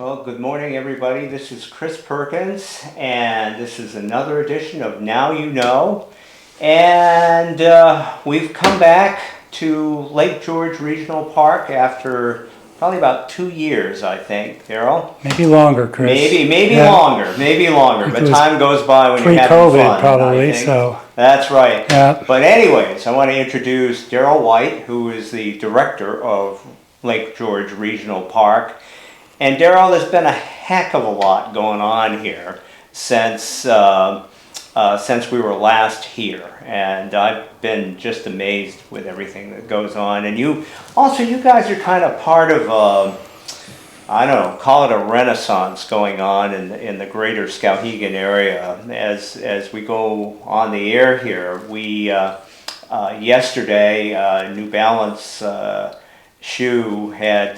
Well, good morning, everybody. This is Chris Perkins, and this is another edition of Now You Know. And we've come back to Lake George Regional Park after probably about 2 years, I think, Daryl. Maybe longer, Chris. Maybe longer. But time goes by when you're having Pre-COVID, fun. probably. So that's right. Yeah. But anyways, I want to introduce Daryl White, who is the director of Lake George Regional Park. And Daryl, there's been a heck of a lot going on here since we were last here, and I've been just amazed with everything that goes on. And you guys are kind of part of I don't know, call it a renaissance going on in the greater Skowhegan area. As we go on the air here, we yesterday New Balance shoe had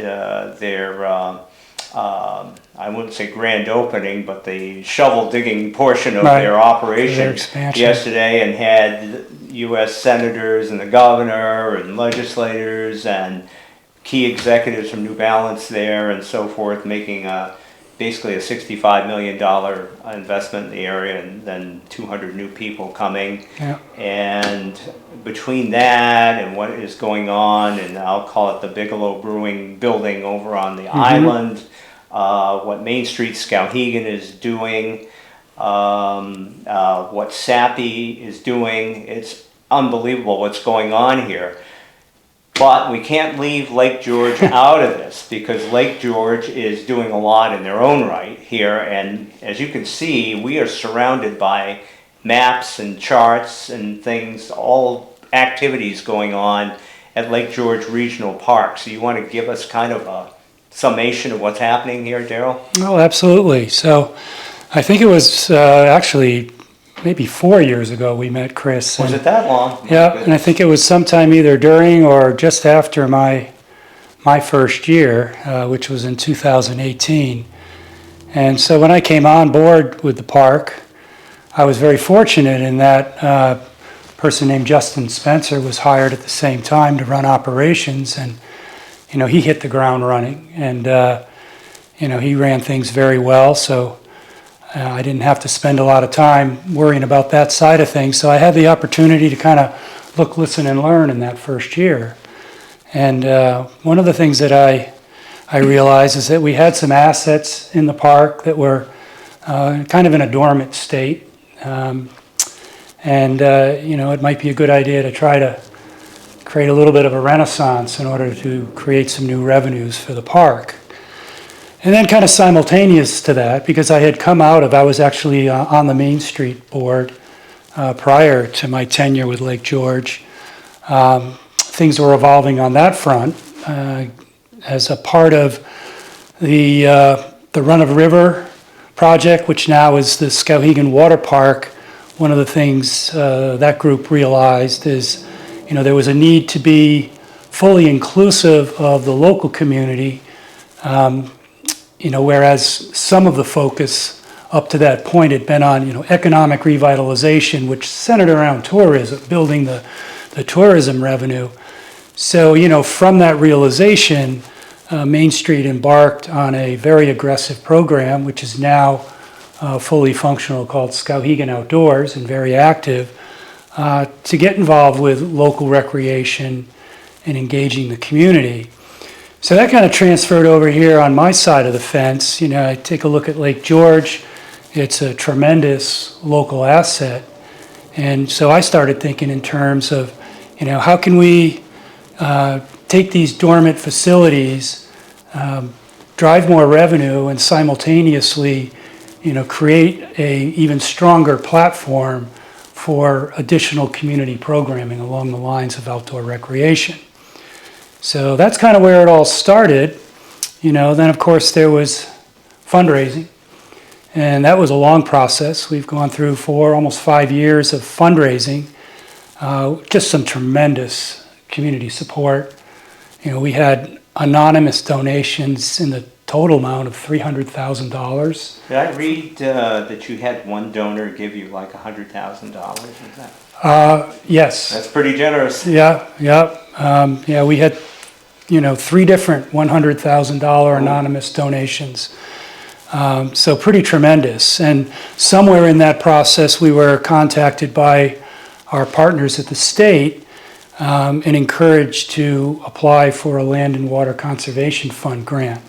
their I wouldn't say grand opening, but the shovel digging portion of their operation yesterday, and had U.S. senators and the governor and legislators and key executives from New Balance there and so forth, making basically a $65 million investment in the area, and then 200 new people coming. Yeah. And between that and what is going on, and I'll call it the Bigelow Brewing building over on the island, what Main Street Skowhegan is doing, what SAPI is doing, it's unbelievable what's going on here. But we can't leave Lake George out of this, because Lake George is doing a lot in their own right here. And as you can see, we are surrounded by maps and charts and things, all activities going on at Lake George Regional Park. So you want to give us kind of a summation of what's happening here, Daryl? Oh, absolutely. So I think it was actually maybe 4 years ago we met Chris. Was it that long? Yeah, and I think it was sometime either during or just after my first year, which was in 2018. And so when I came on board with the park, I was very fortunate in that a person named Justin Spencer was hired at the same time to run operations, and he hit the ground running, and he ran things very well. So I didn't have to spend a lot of time worrying about that side of things. So I had the opportunity to kind of look, listen, and learn in that first year. And one of the things that I realized is that we had some assets in the park that were kind of in a dormant state. It might be a good idea to try to create a little bit of a renaissance in order to create some new revenues for the park. And then kind of simultaneous to that, because I was actually on the Main Street board prior to my tenure with Lake George. Things were evolving on that front as a part of the Run of River project, which now is the Skowhegan Water Park. One of the things that group realized is, there was a need to be fully inclusive of the local community. Whereas some of the focus up to that point had been on, economic revitalization, which centered around tourism, building the tourism revenue. So, from that realization, Main Street embarked on a very aggressive program, which is now fully functional, called Skowhegan Outdoors, and very active, to get involved with local recreation and engaging the community. So that kind of transferred over here on my side of the fence. I take a look at Lake George. It's a tremendous local asset. And so I started thinking in terms of, how can we take these dormant facilities, drive more revenue, and simultaneously, create a even stronger platform for additional community programming along the lines of outdoor recreation. So that's kind of where it all started. Then of course there was fundraising, and that was a long process. We've gone through almost 5 years of fundraising, just some tremendous community support. We had anonymous donations in the total amount of $300,000. Did I read that you had one donor give you like $100,000? Is that? Yes. That's pretty generous. Yeah. We had 3 different $100,000 anonymous donations. So pretty tremendous. And somewhere in that process, we were contacted by our partners at the state and encouraged to apply for a Land and Water Conservation Fund grant,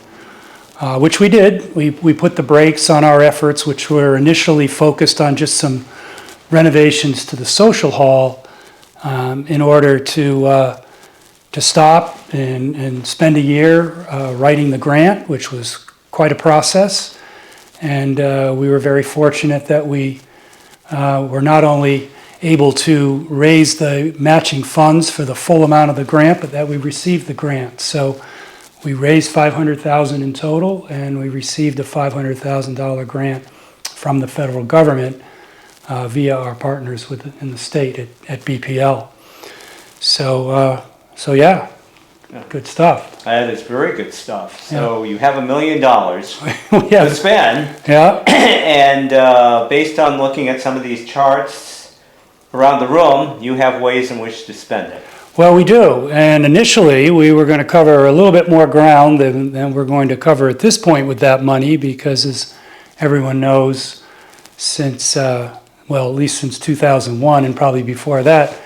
which we did. We put the brakes on our efforts, which were initially focused on just some renovations to the social hall in order to stop and spend a year writing the grant, which was quite a process. And we were very fortunate that we were not only able to raise the matching funds for the full amount of the grant, but that we received the grant. So we raised $500,000 in total, and we received a $500,000 grant from the federal government via our partners in the state at BPL. So yeah, good stuff. That is very good stuff. So you have $1 million Yeah. to spend, Yeah. and based on looking at some of these charts around the room, you have ways in which to spend it. Well, we do. And initially, we were going to cover a little bit more ground than we're going to cover at this point with that money, because as everyone knows, since, at least since 2001 and probably before that,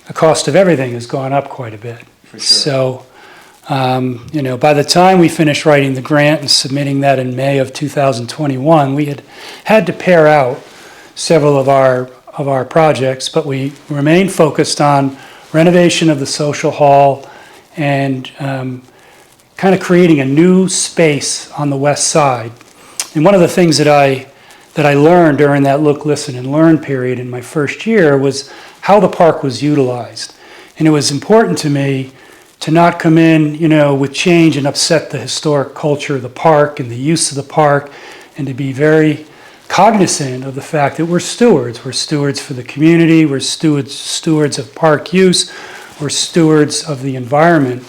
the cost of everything has gone up quite a bit. For sure. So, by the time we finished writing the grant and submitting that in May of 2021, we had to pare out several of our projects, but we remained focused on renovation of the social hall and kind of creating a new space on the west side. And one of the things that I learned during that look, listen, and learn period in my first year was how the park was utilized. And it was important to me to not come in, with change and upset the historic culture of the park and the use of the park, and to be very cognizant of the fact that we're stewards. We're stewards for the community. We're stewards of park use. We're stewards of the environment.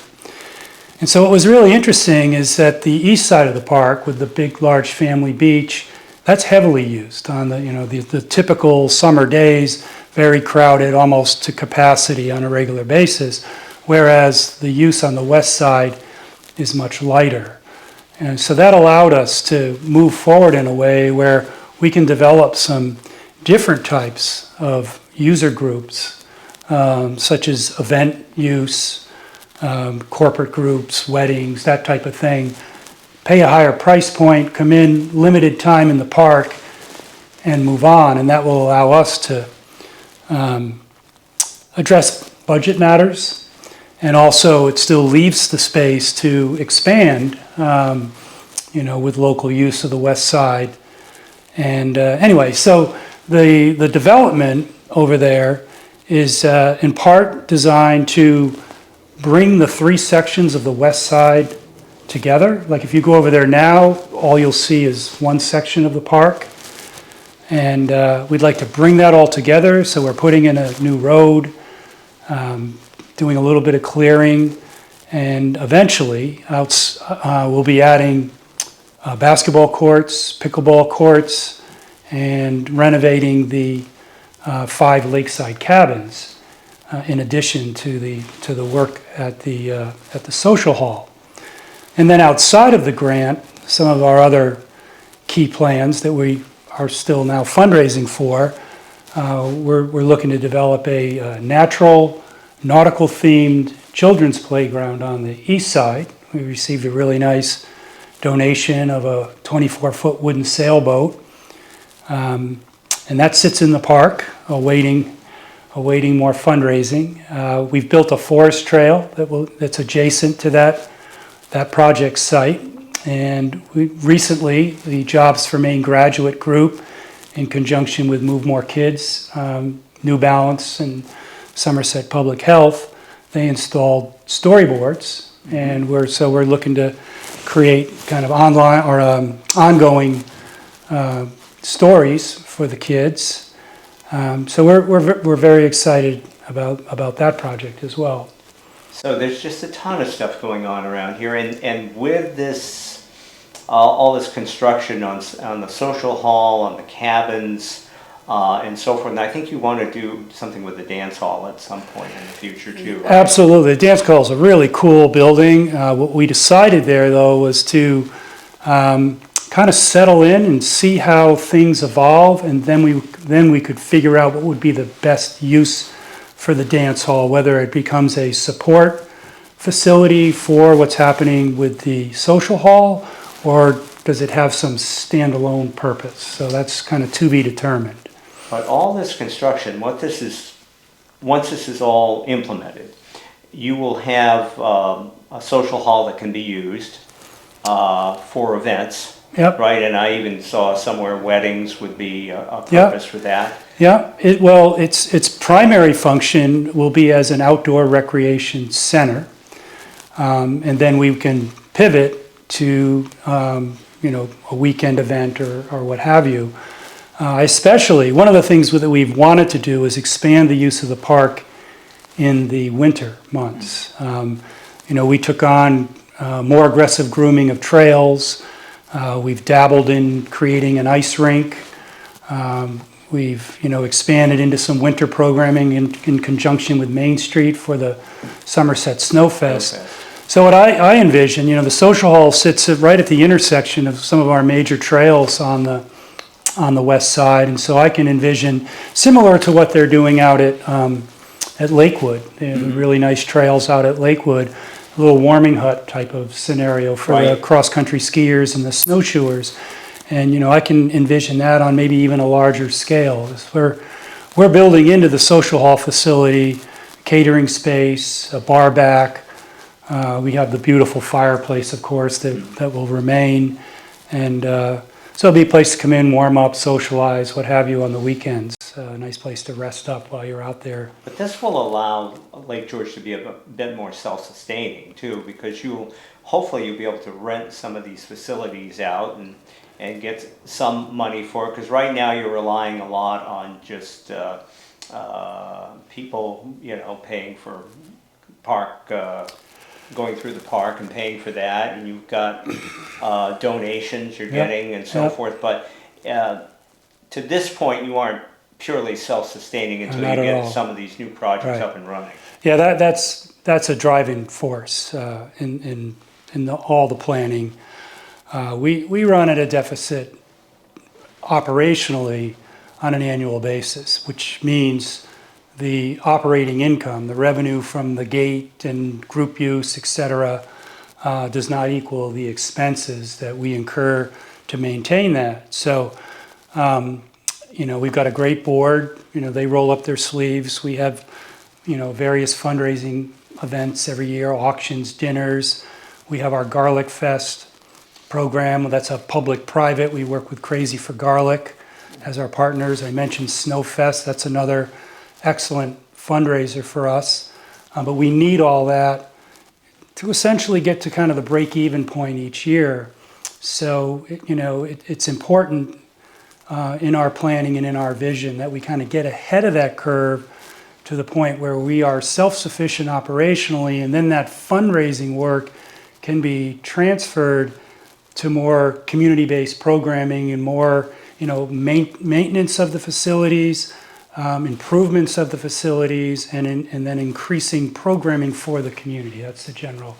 And so what was really interesting is that the east side of the park, with the big, large family beach, that's heavily used on the typical summer days, very crowded, almost to capacity on a regular basis, whereas the use on the west side is much lighter. And so that allowed us to move forward in a way where we can develop some different types of user groups, such as event use, corporate groups, weddings, that type of thing. Pay a higher price point, come in limited time in the park, and move on. And that will allow us to address budget matters. And also, it still leaves the space to expand, with local use of the west side. And anyway, so the development over there is in part designed to bring the 3 sections of the west side together. Like if you go over there now, all you'll see is one section of the park. And we'd like to bring that all together, so we're putting in a new road, doing a little bit of clearing, and eventually we'll be adding basketball courts, pickleball courts, and renovating the 5 lakeside cabins in addition to the work at the social hall. And then outside of the grant, some of our other key plans that we are still now fundraising for, we're looking to develop a natural, nautical-themed children's playground on the east side. We received a really nice donation of a 24-foot wooden sailboat, and that sits in the park, awaiting more fundraising. We've built a forest trail that's adjacent to that project site, and recently the Jobs for Maine graduate group, in conjunction with Move More Kids, New Balance, and Somerset Public Health, they installed storyboards, and we're looking to create kind of online or ongoing stories for the kids. So we're very excited about that project as well. So there's just a ton of stuff going on around here, and with this, all this construction on the social hall, on the cabins, and so forth. And I think you want to do something with the dance hall at some point in the future too, right? Absolutely. The dance hall is a really cool building. What we decided there, though, was to kind of settle in and see how things evolve, and then we could figure out what would be the best use for the dance hall, whether it becomes a support facility for what's happening with the social hall, or does it have some standalone purpose? So that's kind of to be determined. But all this construction, once this is all implemented, you will have a social hall that can be used for events, Yep. right? And I even saw somewhere weddings would be a Yep. purpose for that. Yeah, its primary function will be as an outdoor recreation center. And then we can pivot to, a weekend event or what have you. Especially, one of the things that we've wanted to do is expand the use of the park in the winter months. We took on more aggressive grooming of trails. We've dabbled in creating an ice rink. We've, expanded into some winter programming in conjunction with Main Street for the Somerset Snowfest. So what I envision, the social hall sits right at the intersection of some of our major trails on the west side, and so I can envision, similar to what they're doing out at Lakewood. They have really nice trails out at Lakewood, a little warming hut type of scenario for the Right. cross-country skiers and the snowshoers. And, I can envision that on maybe even a larger scale. We're building into the social hall facility, catering space, a bar back. We have the beautiful fireplace, of course, that will remain. And so it'll be a place to come in, warm up, socialize, what have you on the weekends. A nice place to rest up while you're out there. But this will allow Lake George to be a bit more self-sustaining too, because hopefully you'll be able to rent some of these facilities out and get some money for it, because right now you're relying a lot on just people, paying for park, going through the park and paying for that, and you've got donations you're Yep. getting and so Yep. forth. But to this point, you aren't purely self-sustaining until Not you at get all. some of these new projects Right. up and running. Yeah, that's a driving force in all the planning. We run at a deficit operationally on an annual basis, which means the operating income, the revenue from the gate and group use, et cetera, does not equal the expenses that we incur to maintain that. So, we've got a great board. They roll up their sleeves. We have, various fundraising events every year, auctions, dinners. We have our Garlic Fest program. That's a public-private. We work with Crazy for Garlic as our partners. I mentioned Snowfest. That's another excellent fundraiser for us. But we need all that to essentially get to kind of the break-even point each year. So, it's important in our planning and in our vision that we kind of get ahead of that curve to the point where we are self-sufficient operationally, and then that fundraising work can be transferred to more community-based programming and more, maintenance of the facilities, improvements of the facilities, and then increasing programming for the community. That's the general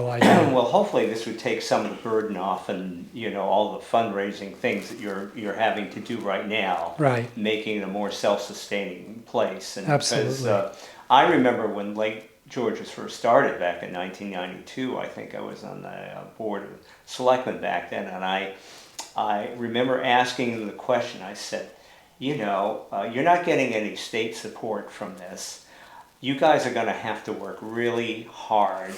idea. Well, hopefully this would take some of the burden off, and all the fundraising things that you're having to do right now, Right. making it a more self-sustaining place. And Absolutely. Because, I remember when Lake George was first started back in 1992. I think I was on the board of selectmen back then, and I remember asking them the question. I said, you're not getting any state support from this. You guys are going to have to work really hard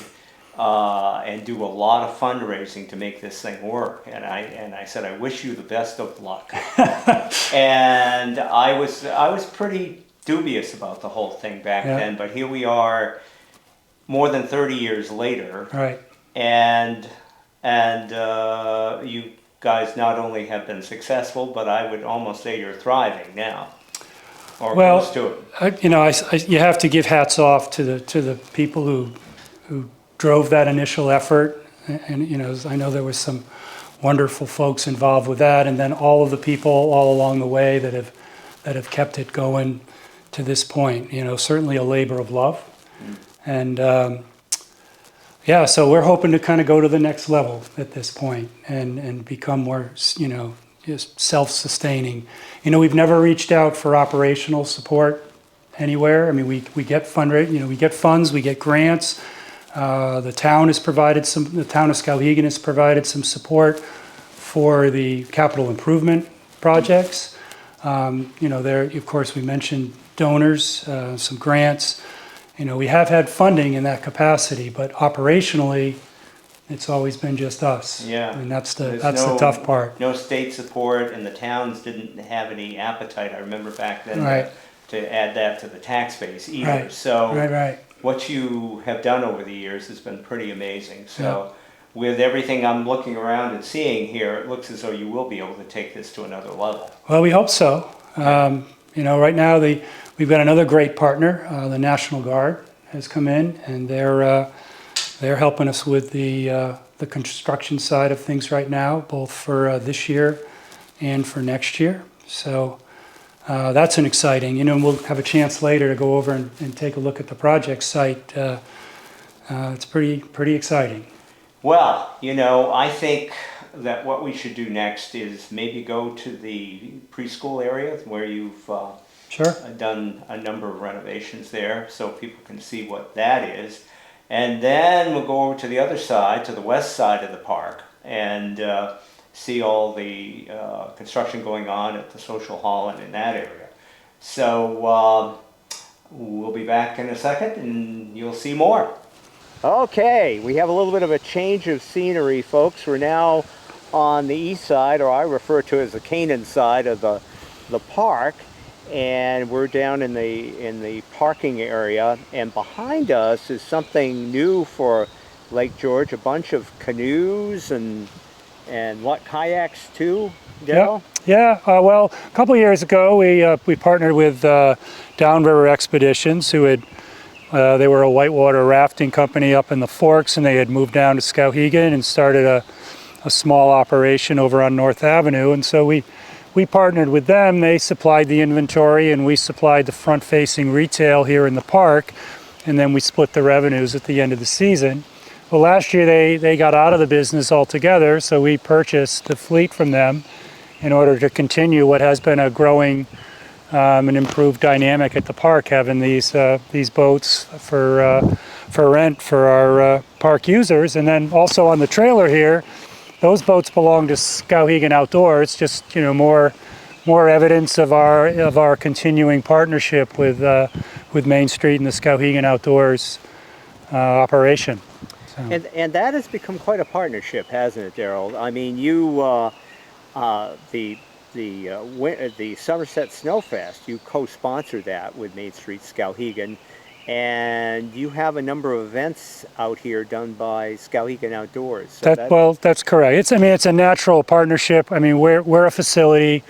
and do a lot of fundraising to make this thing work. And I said, I wish you the best of luck. And I was pretty dubious about the whole thing back Yeah. then, but here we are more than 30 years later. Right. And you guys not only have been successful, but I would almost say you're thriving now, or Well, close to it. you have to give hats off to the people who drove that initial effort, and I know there was some wonderful folks involved with that, and then all of the people all along the way that have have kept it going to this point. Certainly a labor of love. And yeah, so we're hoping to kind of go to the next level at this point and become more, just self-sustaining. We've never reached out for operational support anywhere. I mean, we get we get funds, we get grants. The town of Skowhegan has provided some support for the capital improvement projects. There, of course, we mentioned donors, some grants. We have had funding in that capacity, but operationally, it's always been just us. Yeah. And that's the There's tough part. No state support, and the towns didn't have any appetite, I remember back then, Right. to add that to the tax base either. Right. So Right. what you have done over the years has been pretty amazing. So with everything I'm looking around and seeing here, it looks as though you will be able to take this to another level. Well, we hope so. Right now we've got another great partner. The National Guard has come in, and they're helping us with the construction side of things right now, both for this year and for next year. So that's an exciting. We'll have a chance later to go over and take a look at the project site. It's pretty exciting. Well, I think that what we should do next is maybe go to the preschool area where you've Sure. done a number of renovations there, so people can see what that is. And then we'll go over to the other side, to the west side of the park, and see all the construction going on at the social hall and in that area. So we'll be back in a second and you'll see more. Okay, we have a little bit of a change of scenery, folks. We're now on the east side, or I refer to as the Canaan side of the park. And we're down in the parking area, and behind us is something new for Lake George, a bunch of canoes and what, kayaks too, Daryl? Yeah. Well, a couple of years ago, we partnered with Downriver Expeditions, who they were a whitewater rafting company up in the Forks, and they had moved down to Skowhegan and started a small operation over on North Avenue, and so we partnered with them. They supplied the inventory and we supplied the front-facing retail here in the park, and then we split the revenues at the end of the season. Well, last year they got out of the business altogether, so we purchased the fleet from them in order to continue what has been a growing and improved dynamic at the park, having these boats for rent for our park users. And then also on the trailer here, those boats belong to Skowhegan Outdoors. Just more evidence of our continuing partnership with Main Street and the Skowhegan Outdoors operation. So. And that has become quite a partnership, hasn't it, Daryl? I mean, you the Somerset Snowfest, you co-sponsor that with Main Street Skowhegan. And you have a number of events out here done by Skowhegan Outdoors. So that's correct. It's a natural partnership. I mean, we're a facility,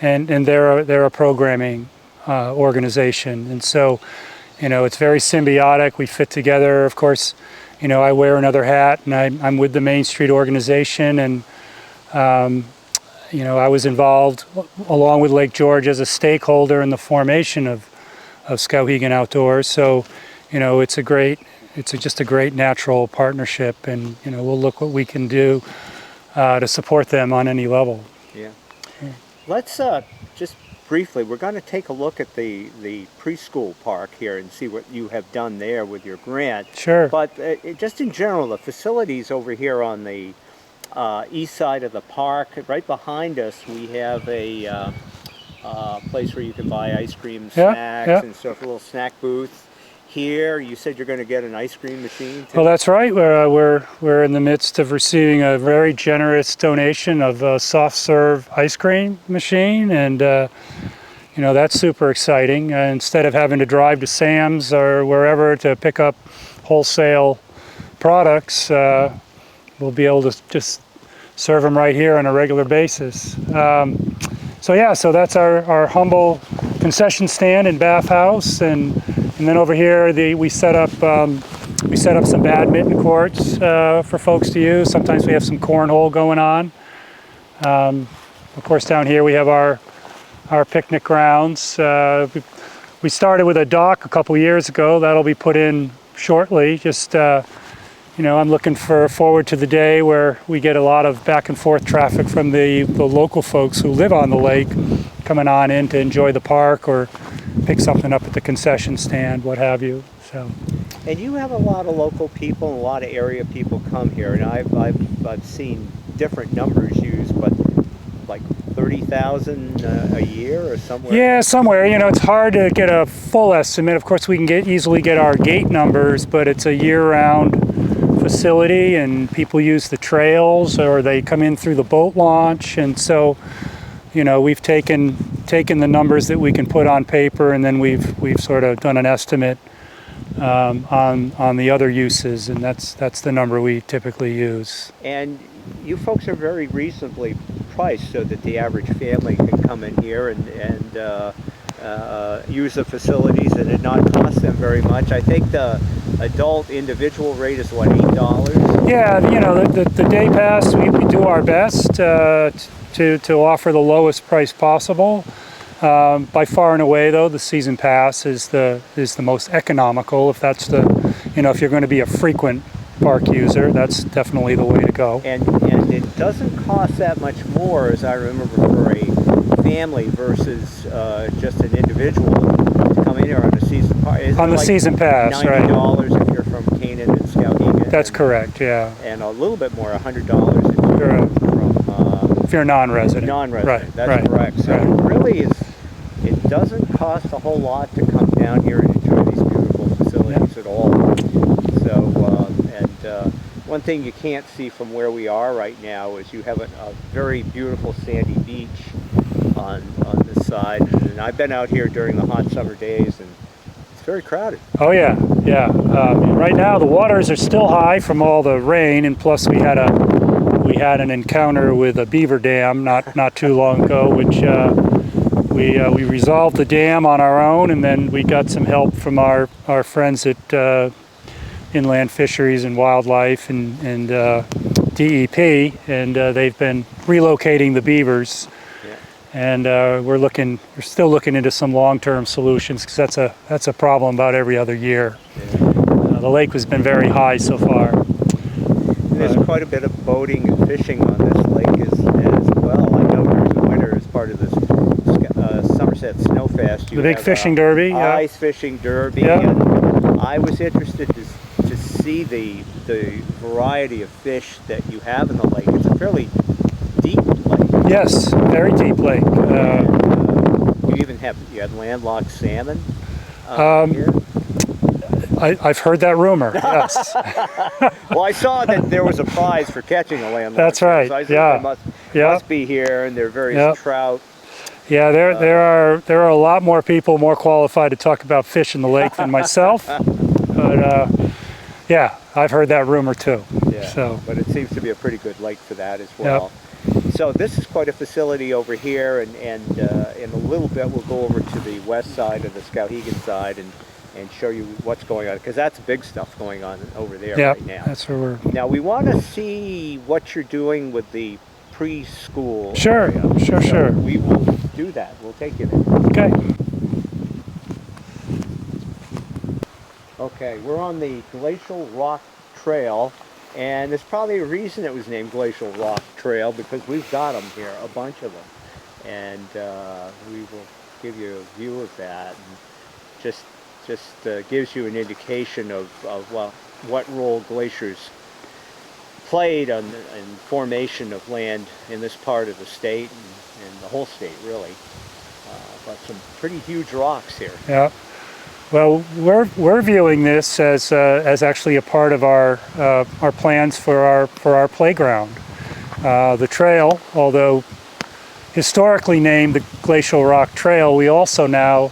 and they're a programming organization, and so it's very symbiotic. We fit together. Of course, I wear another hat, and I'm with the Main Street organization, and I was involved along with Lake George as a stakeholder in the formation of Skowhegan Outdoors. So, it's just a great natural partnership, and we'll look what we can do to support them on any level. Yeah. Let's just briefly, we're going to take a look at the preschool park here and see what you have done there with your grant. Sure. But just in general, the facilities over here on the east side of the park, right behind us, we have a place where you can buy ice cream, snacks, and stuff, a little snack booth. Here, you said you're going to get an ice cream machine too? Well, that's right. We're in the midst of receiving a very generous donation of a soft serve ice cream machine, and that's super exciting. Instead of having to drive to Sam's or wherever to pick up wholesale products, we'll be able to just serve them right here on a regular basis. So that's our humble concession stand and bathhouse, and then over here we set up some badminton courts for folks to use. Sometimes we have some cornhole going on. Of course, down here we have our our picnic grounds. We started with a dock a couple years ago. That'll be put in shortly. Just I'm looking forward to the day where we get a lot of back and forth traffic from the local folks who live on the lake coming on in to enjoy the park or pick something up at the concession stand, what have you. So. And you have a lot of local people and a lot of area people come here, and I've seen different numbers used, but like 30,000 a year or somewhere? Yeah, somewhere. It's hard to get a full estimate. Of course, we can easily get our gate numbers, but it's a year-round facility, and people use the trails or they come in through the boat launch, and so we've taken the numbers that we can put on paper, and then we've sort of done an estimate on the other uses, and that's the number we typically use. And you folks are very reasonably priced so that the average family can come in here and use the facilities and it not cost them very much. I think the adult individual rate is what, $8? Yeah, the day pass, we do our best to offer the lowest price possible. By far and away, though, the season pass is the most economical. If that's if you're going to be a frequent park user, that's definitely the way to go. And it doesn't cost that much more, as I remember, for a family versus just an individual to come in here on a season pass. On the season pass, right? $90 if you're from Canaan and Skowhegan. That's correct, yeah. And a little bit more, $100 if you're from if you're non-resident. Non-resident, right, that's right, correct. So right. it really it doesn't cost a whole lot to come down here and enjoy these beautiful facilities at all. So, one thing you can't see from where we are right now is you have a very beautiful sandy beach on this side. And I've been out here during the hot summer days, and it's very crowded. Oh yeah, yeah. Right now the waters are still high from all the rain, and plus we had an encounter with a beaver dam not too long ago, which we resolved the dam on our own, and then we got some help from our friends at Inland Fisheries and Wildlife and DEP, and they've been relocating the beavers. Yeah. And we're still looking into some long-term solutions, because that's a problem about every other year. Yeah. The lake has been very high so far. There's quite a bit of boating and fishing on this lake as well. I know during the winter, as part of this Somerset Snowfest, The big fishing derby, yeah. Ice fishing derby. Yeah. And I was interested to see the variety of fish that you have in the lake. It's a fairly deep lake. Yes, very deep lake. You had landlocked salmon here? I've heard that rumor, yes. Well, I saw that there was a prize for catching a landlocked That's salmon, right, so I said yeah. there must be here, and there are various trout. Yeah, there are a lot more people more qualified to talk about fish in the lake than myself. But yeah, I've heard that rumor too. Yeah, so. But it seems to be a pretty good lake for that as well. Yep. So this is quite a facility over here, and in a little bit we'll go over to the west side of the Skowhegan side and show you what's going on, because that's big stuff going on over there right now. That's where we're. Now we want to see what you're doing with the preschool. Sure, area. sure. We will do that. We'll take you there. Okay. Okay, we're on the Glacial Rock Trail, and there's probably a reason it was named Glacial Rock Trail, because we've got them here, a bunch of them, and we will give you a view of that, and just gives you an indication of what role glaciers played in formation of land in this part of the state and the whole state, really. But some pretty huge rocks here. Yeah. Well, we're viewing this as actually a part of our plans for our playground. The trail, although historically named the Glacial Rock Trail, we also now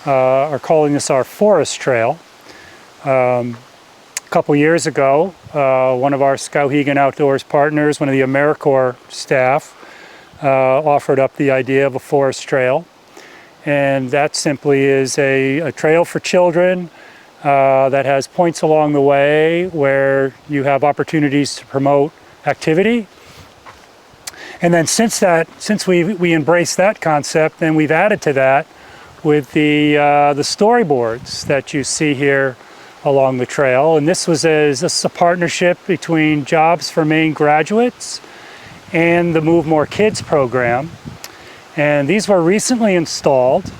are calling this our Forest Trail. A couple years ago, one of our Skowhegan Outdoors partners, one of the AmeriCorps staff, offered up the idea of a forest trail. And that simply is a trail for children that has points along the way where you have opportunities to promote activity And then since we embraced that concept, then we've added to that with the storyboards that you see here along the trail. And this was a partnership between Jobs for Maine graduates and the Move More Kids program. And these were recently installed.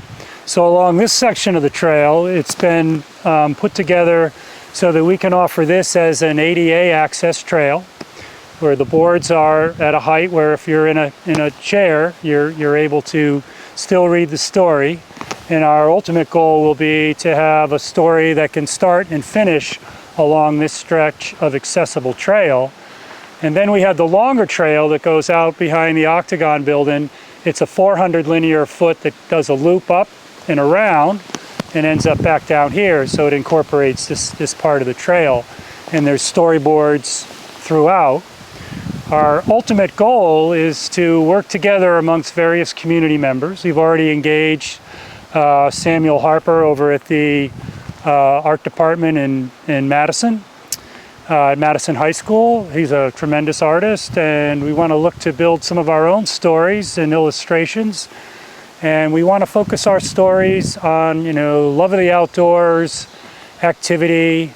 So along this section of the trail, it's been put together so that we can offer this as an ADA access trail, where the boards are at a height where if you're in a chair, you're able to still read the story. And our ultimate goal will be to have a story that can start and finish along this stretch of accessible trail. And then we have the longer trail that goes out behind the Octagon building. It's a 400 linear foot that does a loop up and around and ends up back down here, so it incorporates this part of the trail. And there's storyboards throughout. Our ultimate goal is to work together amongst various community members. We've already engaged Samuel Harper over at the art department in Madison, at Madison High School. He's a tremendous artist, and we want to look to build some of our own stories and illustrations. And we want to focus our stories on, love of the outdoors, activity,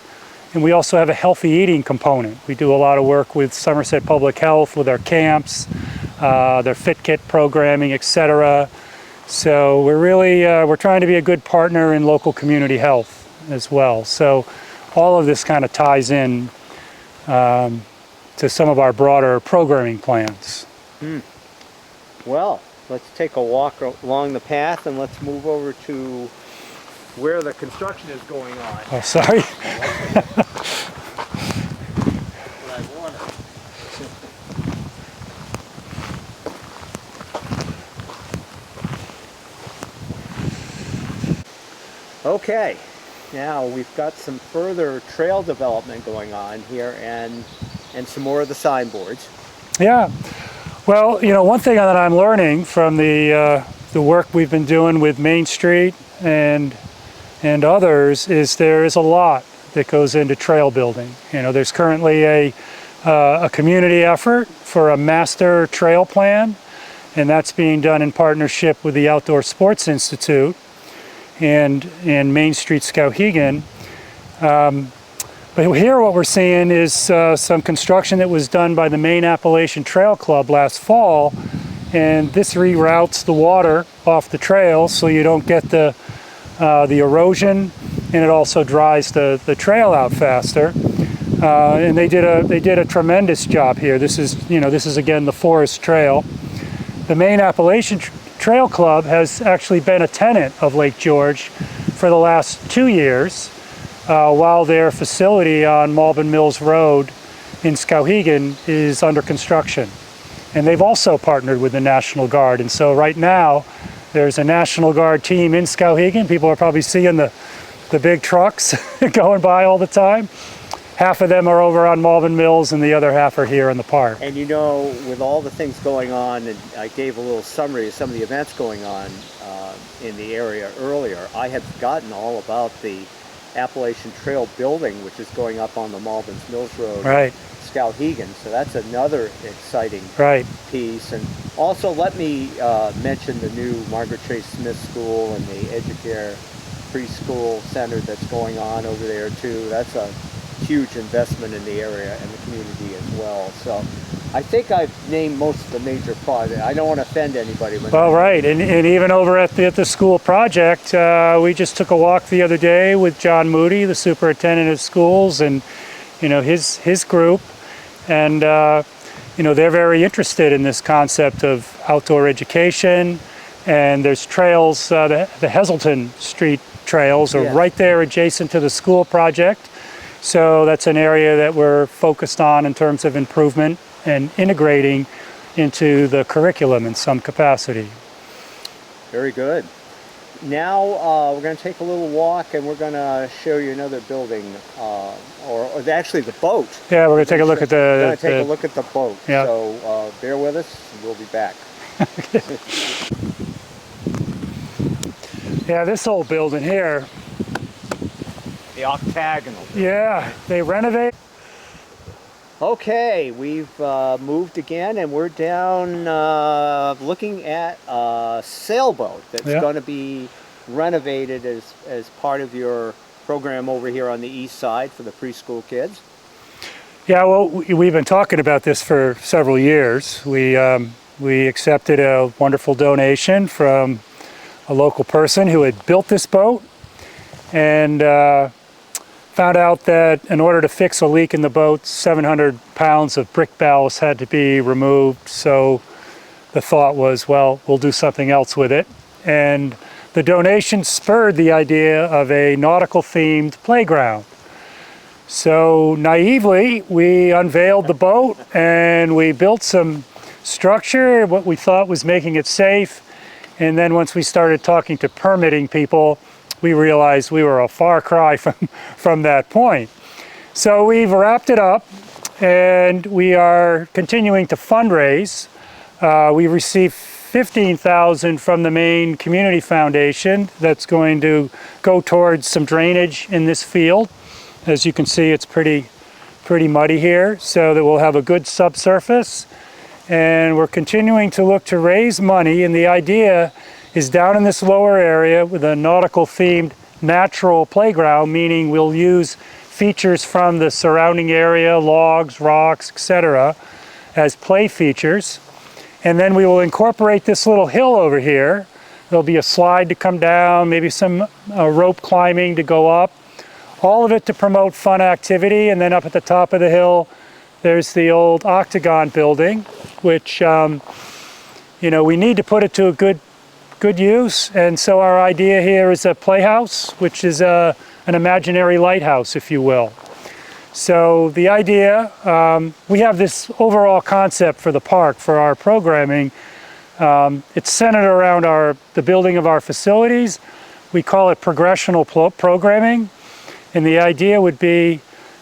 and we also have a healthy eating component. We do a lot of work with Somerset Public Health with our camps, their Fit Kit programming, etc. So we're really, we're trying to be a good partner in local community health as well. So all of this kind of ties in to some of our broader programming plans. Well, let's take a walk along the path and let's move over to where the construction is going on. Oh, sorry. Okay, now we've got some further trail development going on here and some more of the signboards. Yeah. Well, one thing that I'm learning from the work we've been doing with Main Street and others is there is a lot that goes into trail building. There's currently a community effort for a master trail plan, and that's being done in partnership with the Outdoor Sports Institute and Main Street Skowhegan. But here what we're seeing is some construction that was done by the Maine Appalachian Trail Club last fall, and this reroutes the water off the trail so you don't get the erosion, and it also dries the trail out faster. And they did a tremendous job here. This is again the Forest Trail. The Maine Appalachian Trail Club has actually been a tenant of Lake George for the last 2 years, while their facility on Malvern Mills Road in Skowhegan is under construction. And they've also partnered with the National Guard. And so right now, there's a National Guard team in Skowhegan. People are probably seeing the big trucks going by all the time. Half of them are over on Malvern Mills and the other half are here in the park. And with all the things going on, and I gave a little summary of some of the events going on in the area earlier, I had forgotten all about the Appalachian Trail building, which is going up on the Malvern Mills Road, Right. Skowhegan. So that's another exciting Right. piece. And also let me mention the new Margaret Chase Smith School and the Educare preschool center that's going on over there too. That's a huge investment in the area and the community as well. So I think I've named most of the major projects. I don't want to offend anybody. Well, right, and even over at the school project, we just took a walk the other day with John Moody, the superintendent of schools, and his group, and they're very interested in this concept of outdoor education. And there's trails, the Heselton Street trails are right there adjacent to the school project. So that's an area that we're focused on in terms of improvement and integrating into the curriculum in some capacity. Very good. Now we're going to take a little walk and we're going to show you another building, or actually the boat. Yeah, we're going to take a look at We're going to take a look at the boat. Yeah. So bear with us, we'll be back. Yeah, this old building here. The octagonal. Yeah, they renovate. Okay, we've moved again, and we're down looking at a sailboat that's Yeah. going to be renovated as part of your program over here on the east side for the preschool kids. Yeah, well, we've been talking about this for several years. We accepted a wonderful donation from a local person who had built this boat, and found out that in order to fix a leak in the boat, 700 pounds of brick ballast had to be removed. So the thought was, well, we'll do something else with it. And the donation spurred the idea of a nautical themed playground. So naively, we unveiled the boat and we built some structure, what we thought was making it safe. And then once we started talking to permitting people, we realized we were a far cry from that point. So we've wrapped it up and we are continuing to fundraise. We received $15,000 from the Maine Community Foundation that's going to go towards some drainage in this field. As you can see, it's pretty muddy here, so that we'll have a good subsurface. And we're continuing to look to raise money, and the idea is down in this lower area with a nautical themed natural playground, meaning we'll use features from the surrounding area, logs, rocks, etc., as play features. And then we will incorporate this little hill over here. There'll be a slide to come down, maybe some rope climbing to go up. All of it to promote fun activity. And then up at the top of the hill, there's the old Octagon building, which we need to put it to a good use. And so our idea here is a playhouse, which is an imaginary lighthouse, if you will. So the idea, we have this overall concept for the park, for our programming. It's centered around the building of our facilities. We call it progressional programming. And the idea would be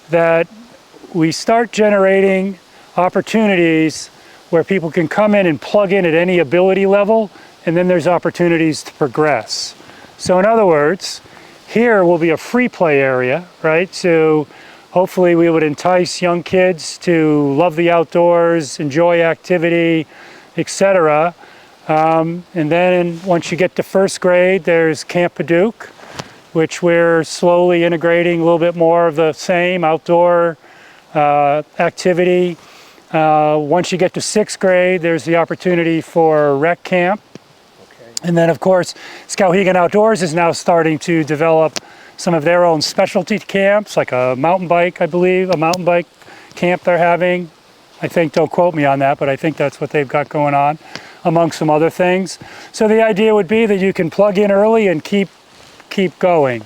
that we start generating opportunities where people can come in and plug in at any ability level, and then there's opportunities to progress. So in other words, here will be a free play area, right? So hopefully we would entice young kids to love the outdoors, enjoy activity, etc. And then once you get to first grade, there's Camp Paducah, which we're slowly integrating a little bit more of the same outdoor activity. Once you get to sixth grade, there's the opportunity for rec camp. Okay. And then, of course, Skowhegan Outdoors is now starting to develop some of their own specialty camps, like a mountain bike, I believe, a mountain bike camp they're having. I think, don't quote me on that, but I think that's what they've got going on, among some other things. So the idea would be that you can plug in early and keep going.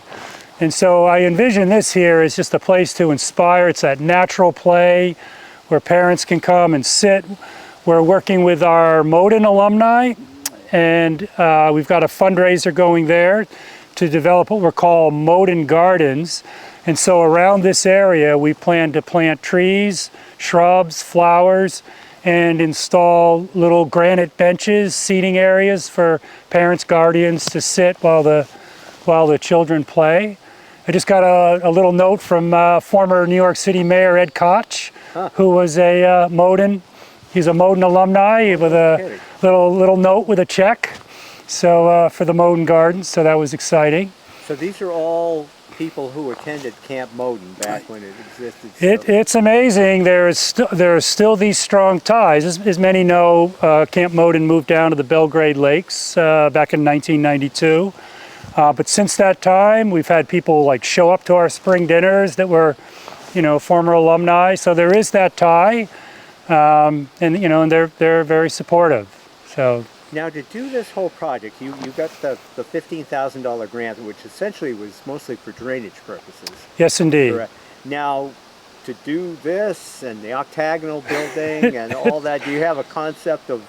And so I envision this here as just a place to inspire. It's that natural play where parents can come and sit. We're working with our Moden alumni, and we've got a fundraiser going there to develop what we're calling Moden Gardens. And so around this area, we plan to plant trees, shrubs, flowers, and install little granite benches, seating areas for parents, guardians to sit while the children play. I just got a little note from former New York City Mayor Ed Koch, who was a Moden. He's a Moden alumni with a little note with a check. So for the Moden Gardens, so that was exciting. So these are all people who attended Camp Moden back when it existed. It's amazing. There are still these strong ties. As many know, Camp Moden moved down to the Belgrade Lakes back in 1992. But since that time, we've had people like show up to our spring dinners that were, former alumni. So there is that tie, and they're very supportive. So now, to do this whole project, you got the $15,000 grant, which essentially was mostly for drainage purposes. Yes, indeed. Correct. Now, to do this and the octagonal building and all that, do you have a concept of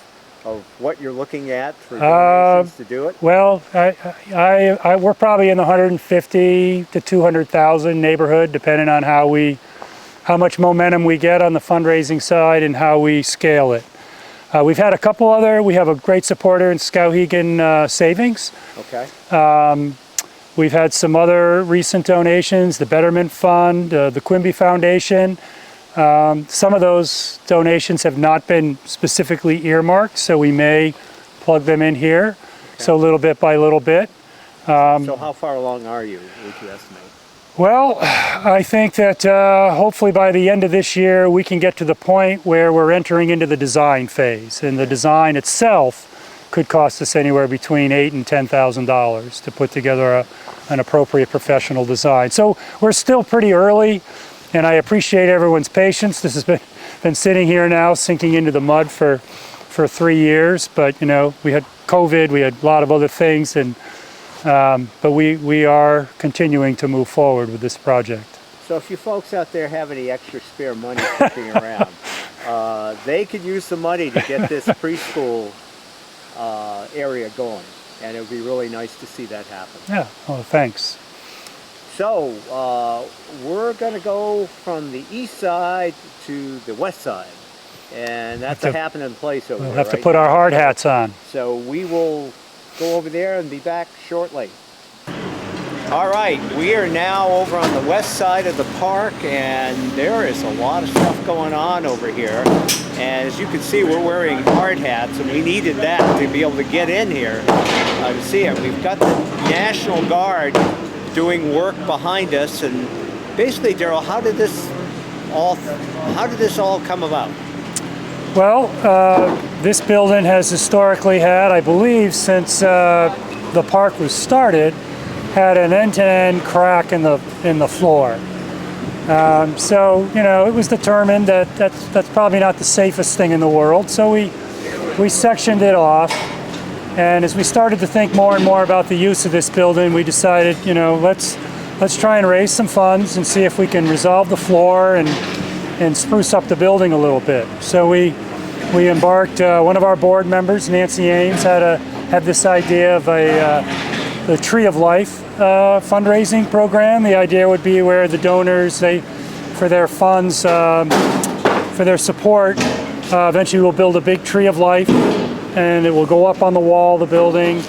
what you're looking at for donations to do it? Well, we're probably in the 150 to 200,000 neighborhood, depending on how much momentum we get on the fundraising side and how we scale it. We've had we have a great supporter in Skowhegan Savings. Okay. We've had some other recent donations, the Betterment Fund, the Quimby Foundation. Some of those donations have not been specifically earmarked, so we may plug them in here. So little bit by little bit. So how far along are you, would you estimate? Well, I think that hopefully by the end of this year, we can get to the point where we're entering into the design phase. And the design itself could cost us anywhere between $8,000 and $10,000 to put together an appropriate professional design. So we're still pretty early, and I appreciate everyone's patience. This has been sitting here now, sinking into the mud for 3 years. But, you know, we had COVID, we had a lot of other things, and but we are continuing to move forward with this project. So if you folks out there have any extra spare money kicking around, they could use some money to get this preschool area going, and it would be really nice to see that happen. Yeah, oh, thanks. So we're going to go from the east side to the west side, and that's a happening place over there. We'll have to put our hard hats on. So we will go over there and be back shortly. All right, we are now over on the west side of the park, and there is a lot of stuff going on over here. And as you can see, we're wearing hard hats, and we needed that to be able to get in here to see it. We've got the National Guard doing work behind us, and basically, Daryl, how did this all come about? Well, this building has historically had, I believe, since the park was started, had an end-to-end crack in the floor. So, you know, it was determined that that's probably not the safest thing in the world. So we sectioned it off, and as we started to think more and more about the use of this building, we decided, you know, let's try and raise some funds and see if we can resolve the floor and spruce up the building a little bit. So we embarked, one of our board members, Nancy Ames, had this idea of the Tree of Life fundraising program. The idea would be where the donors, for their funds, for their support, eventually we'll build a big tree of life, and it will go up on the wall of the building,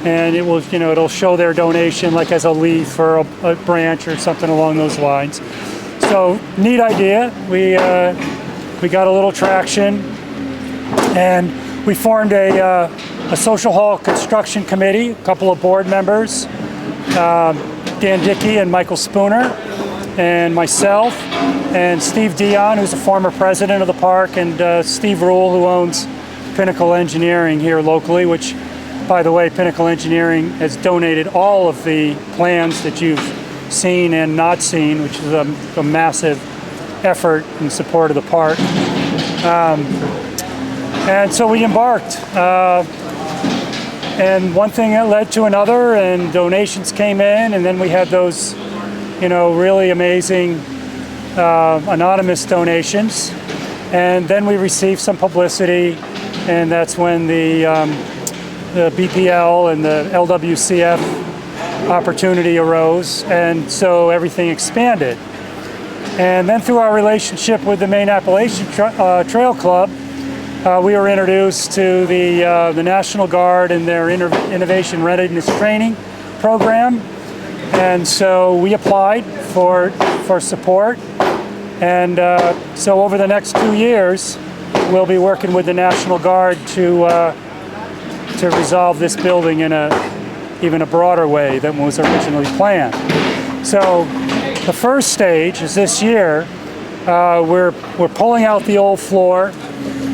and it will, you know, it'll show their donation like as a leaf or a branch or something along those lines. So neat idea. We got a little traction, and we formed a social hall construction committee, a couple of board members, Dan Dickey and Michael Spooner, and myself, and Steve Dion, who's a former president of the park, and Steve Rule, who owns Pinnacle Engineering here locally, which, by the way, Pinnacle Engineering has donated all of the plans that you've seen and not seen, which is a massive effort in support of the park. And so we embarked. And one thing that led to another, and donations came in, and then we had those, you know, really amazing anonymous donations. And then we received some publicity, and that's when the BPL and the LWCF opportunity arose, and so everything expanded. And then through our relationship with the Maine Appalachian Trail Club, we were introduced to the National Guard and their Innovation Readiness Training program, and so we applied for support. And so over the next 2 years, we'll be working with the National Guard to resolve this building in even a broader way than was originally planned. So the first stage is this year. We're pulling out the old floor.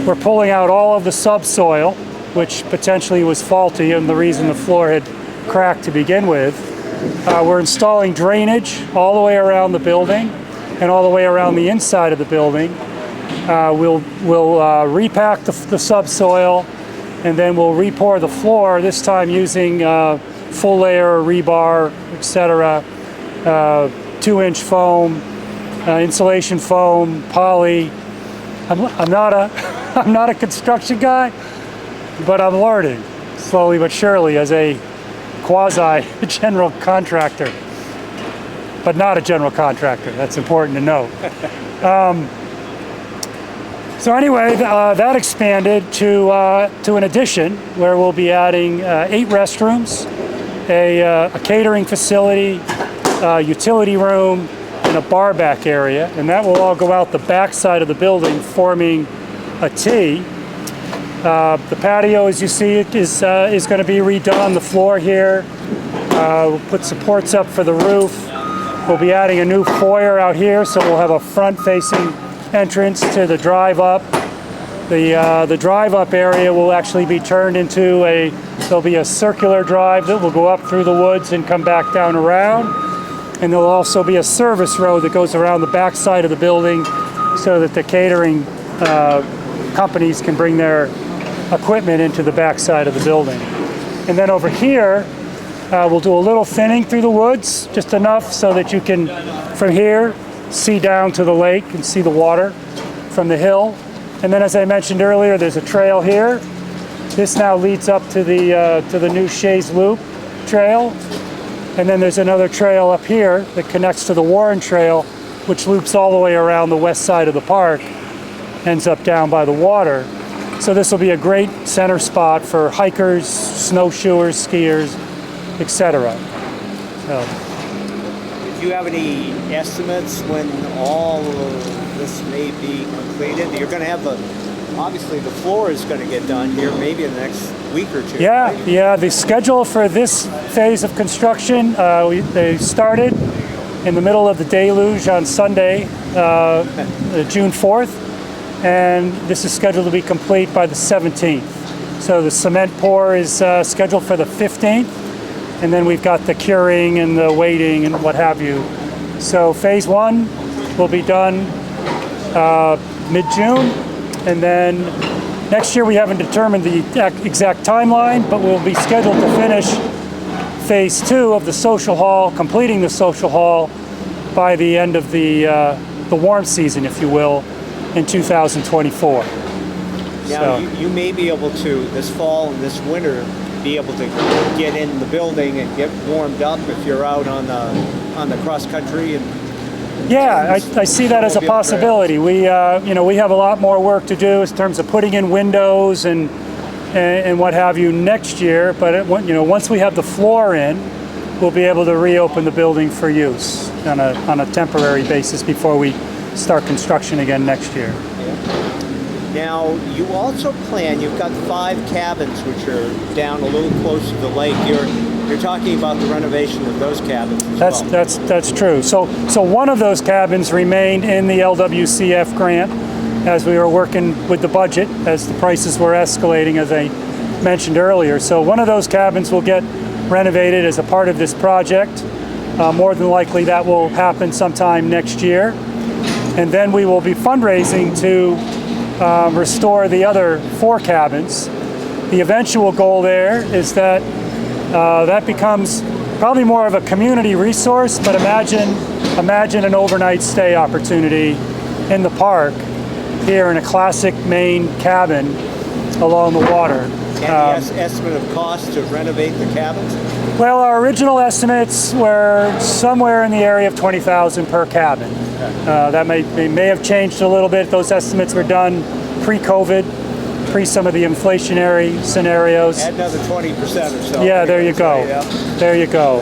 We're pulling out all of the subsoil, which potentially was faulty and the reason the floor had cracked to begin with. We're installing drainage all the way around the building and all the way around the inside of the building. We'll repack the subsoil, and then we'll re-pour the floor, this time using full layer rebar, etc., 2-inch foam, insulation foam, poly. I'm not a construction guy, but I'm learning slowly but surely as a quasi general contractor, but not a general contractor. That's important to note. So anyway, that expanded to an addition where we'll be adding 8 restrooms, a catering facility, utility room, and a bar back area, and that will all go out the back side of the building, forming a T. The patio, as you see it, is going to be redone. The floor here, we'll put supports up for the roof. We'll be adding a new foyer out here, so we'll have a front-facing entrance to the drive-up. The drive-up area will actually be turned into there'll be a circular drive that will go up through the woods and come back down around. And there'll also be a service road that goes around the back side of the building so that the catering companies can bring their equipment into the back side of the building. And then over here, we'll do a little thinning through the woods, just enough so that you can, from here, see down to the lake and see the water from the hill. And then, as I mentioned earlier, there's a trail here. This now leads up to the new Shays Loop trail. And then there's another trail up here that connects to the Warren Trail, which loops all the way around the west side of the park, ends up down by the water. So this will be a great center spot for hikers, snowshoers, skiers, etc. So, Do you have any estimates when all of this may be completed? You're going to have obviously the floor is going to get done here maybe in the next week or two. yeah, right? yeah. The schedule for this phase of construction, they started in the middle of the deluge on Sunday, June 4th, and this is scheduled to be complete by the 17th. So the cement pour is scheduled for the 15th. And then we've got the curing and the weighting and what have you. So phase 1 will be done mid-June. And then next year we haven't determined the exact timeline, but we'll be scheduled to finish phase 2 of the social hall, completing the social hall by the end of the warm season, if you will, in 2024. Now, you may be able to, this fall and this winter, be able to get in the building and get warmed up if you're out on the cross country. And yeah, I see that as a possibility. We we have a lot more work to do in terms of putting in windows and what have you next year. But once we have the floor in, we'll be able to reopen the building for use on a temporary basis before we start construction again next year. Now, you also plan, you've got 5 cabins which are down a little closer to the lake. You're talking about the renovation of those cabins as well. That's true. So one of those cabins remained in the LWCF grant as we were working with the budget, as the prices were escalating, as I mentioned earlier. So one of those cabins will get renovated as a part of this project. More than likely that will happen sometime next year. And then we will be fundraising to restore the other 4 cabins. The eventual goal there is that that becomes probably more of a community resource, but imagine an overnight stay opportunity in the park here in a classic Maine cabin along the water. And the estimate of cost to renovate the cabins? Well, our original estimates were somewhere in the area of $20,000 per cabin. That may have changed a little bit. Those estimates were done pre-COVID, pre some of the inflationary scenarios. Add another 20% or so. Yeah, there you go. There you go.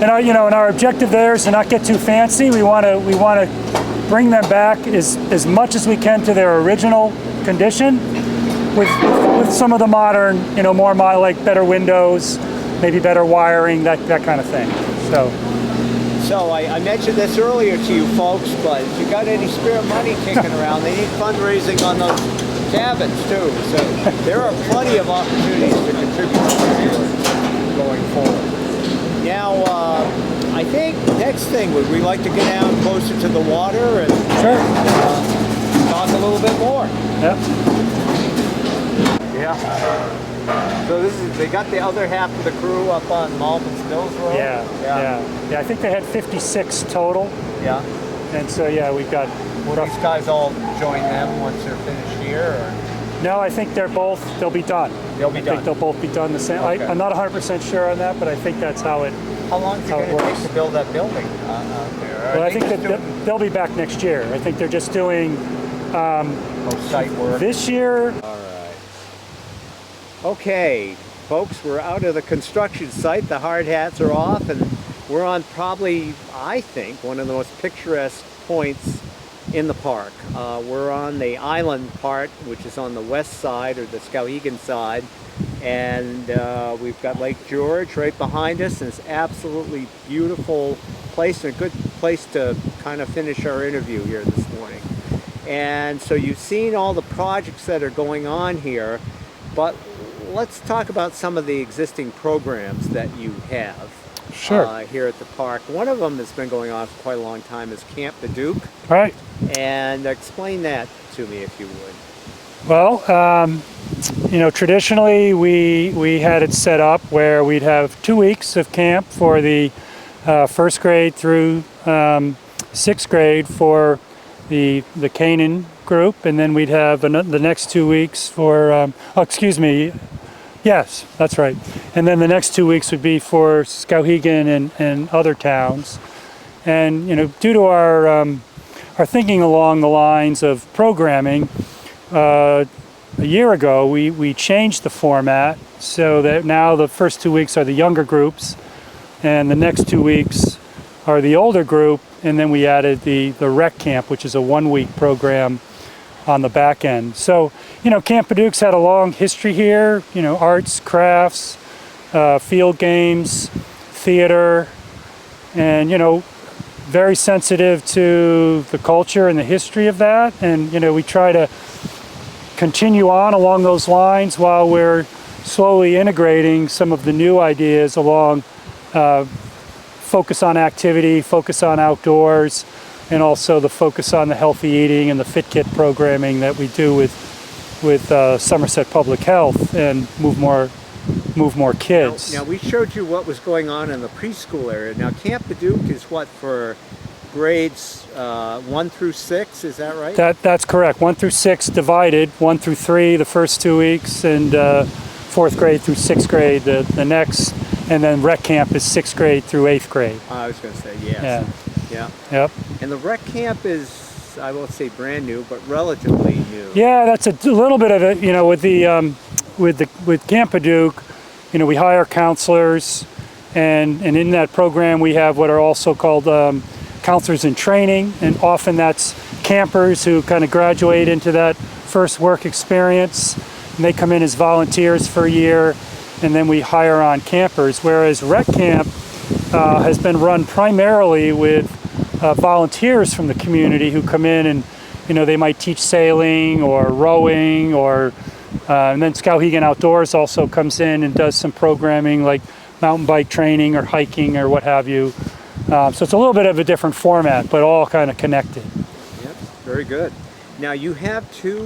And our objective there is to not get too fancy. We want to bring them back as much as we can to their original condition, with some of the modern, more like better windows, maybe better wiring, that kind of thing. So I mentioned this earlier to you folks, but if you got any spare money kicking around, they need fundraising on those cabins too. So there are plenty of opportunities to contribute to going forward. Now, I think next thing, would we like to get down closer to the water and talk a little bit more? Yeah. So they got the other half of the crew up on Malvin's Mills Road? Yeah. I think they had 56 total. Yeah. And so, we've got... Will these guys all join them once they're finished here? Or? No, I think they'll be done. They'll be done? I think they'll both be done the same. Okay. I'm not 100% sure on that, but I think that's how it How long is it going to take to build that building out there? Well, I think they'll be back next year. I think they're just doing... site work? This year... All right. Okay, folks, we're out of the construction site. The hard hats are off, and We're on probably, I think, one of the most picturesque points in the park. We're on the island part, which is on the west side, or the Skowhegan side, and we've got Lake George right behind us, and it's absolutely beautiful place, and a good place to kind of finish our interview here this morning. And so you've seen all the projects that are going on here, but let's talk about some of the existing programs that you have. Sure. Here at the park. One of them that's been going on for quite a long time is Camp Paduke. Right. And explain that to me, if you would. Well, traditionally we had it set up where we'd have 2 weeks of camp for the first grade through sixth grade for the Canaan group, and then we'd have the next 2 weeks for, yes, that's right. And then the next 2 weeks would be for Skowhegan and other towns. And, due to our thinking along the lines of programming, a year ago we changed the format so that now the first 2 weeks are the younger groups and the next 2 weeks are the older group, and then we added the rec camp, which is a 1 week program on the back end. So, Camp Paduke's had a long history here, arts, crafts, field games, theater, and, very sensitive to the culture and the history of that. And, we try to continue on along those lines while we're slowly integrating some of the new ideas along focus on activity, focus on outdoors, and also the focus on the healthy eating and the Fit Kit programming that we do with Somerset Public Health, and move more kids. Now we showed you what was going on in the preschool area. Now Camp Paduke is what, for grades 1 through 6, is that right? That's correct. 1 through 6 divided, 1 through 3 the first 2 weeks, and 4th grade through 6th grade the next, and then rec camp is 6th grade through 8th grade. I was going to say, yes. Yeah. Yep. And the rec camp is, I won't say brand new, but relatively new. Yeah, that's a little bit of it. With Camp Paduke, we hire counselors, and in that program we have what are also called counselors in training, and often that's campers who kind of graduate into that first work experience, and they come in as volunteers for a year, and then we hire on campers. Whereas rec camp has been run primarily with volunteers from the community who come in, and they might teach sailing or rowing, or and then Skowhegan Outdoors also comes in and does some programming like mountain bike training or hiking or what have you. So it's a little bit of a different format, but all kind of connected. Yep, very good. Now you have 2